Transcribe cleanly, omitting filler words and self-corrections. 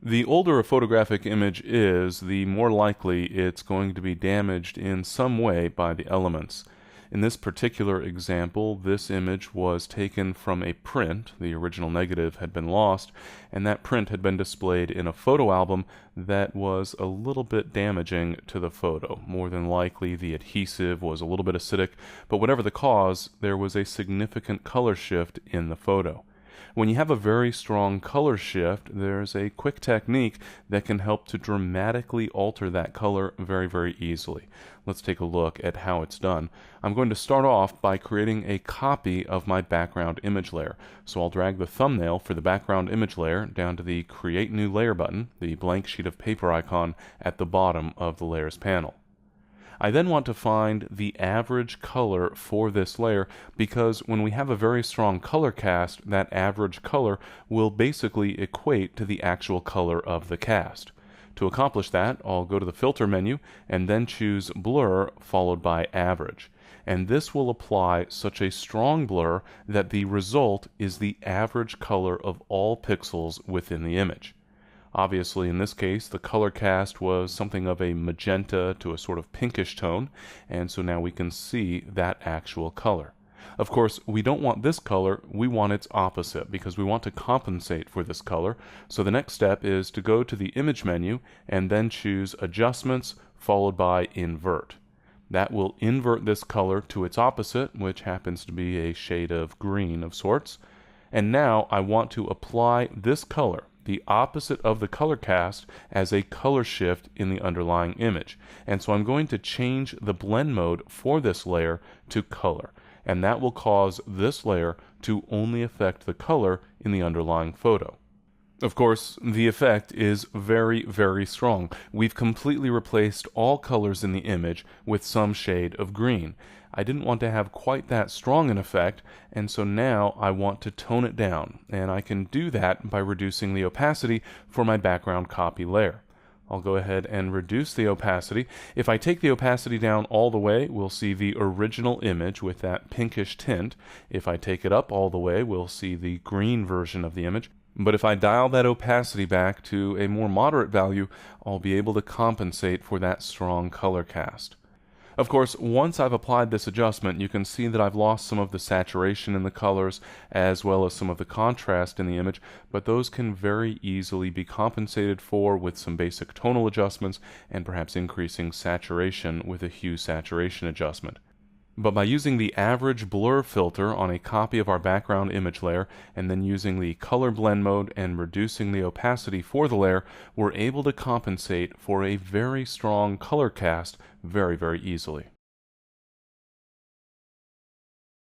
The older a photographic image is, the more likely it's going to be damaged in some way by the elements. In this particular example, this image was taken from a print. The original negative had been lost, and that print had been displayed in a photo album that was a little bit damaging to the photo. More than likely, the adhesive was a little bit acidic, but whatever the cause, there was a significant color shift in the photo. When you have a very strong color shift, there's a quick technique that can help to dramatically alter that color very, very easily. Let's take a look at how it's done. I'm going to start off by creating a copy of my background image layer. So I'll drag the thumbnail for the background image layer down to the Create New Layer button, the blank sheet of paper icon at the bottom of the Layers panel. I then want to find the average color for this layer, because when we have a very strong color cast, that average color will basically equate to the actual color of the cast. To accomplish that, I'll go to the Filter menu and then choose Blur followed by Average. And this will apply such a strong blur that the result is the average color of all pixels within the image. Obviously, in this case, the color cast was something of a magenta to a sort of pinkish tone, and so now we can see that actual color. Of course, we don't want this color, we want its opposite, because we want to compensate for this color. So the next step is to go to the Image menu and then choose Adjustments followed by Invert. That will invert this color to its opposite, which happens to be a shade of green of sorts. And now I want to apply this color, the opposite of the color cast, as a color shift in the underlying image. And so I'm going to change the blend mode for this layer to color, and that will cause this layer to only affect the color in the underlying photo. Of course, the effect is very, very strong. We've completely replaced all colors in the image with some shade of green. I didn't want to have quite that strong an effect, and so now I want to tone it down, and I can do that by reducing the opacity for my background copy layer. I'll go ahead and reduce the opacity. If I take the opacity down all the way, we'll see the original image with that pinkish tint. If I take it up all the way, we'll see the green version of the image. But if I dial that opacity back to a more moderate value, I'll be able to compensate for that strong color cast. Of course, once I've applied this adjustment, you can see that I've lost some of the saturation in the colors as well as some of the contrast in the image, but those can very easily be compensated for with some basic tonal adjustments and perhaps increasing saturation with a hue saturation adjustment. But by using the average blur filter on a copy of our background image layer and then using the color blend mode and reducing the opacity for the layer, we're able to compensate for a very strong color cast very, very easily.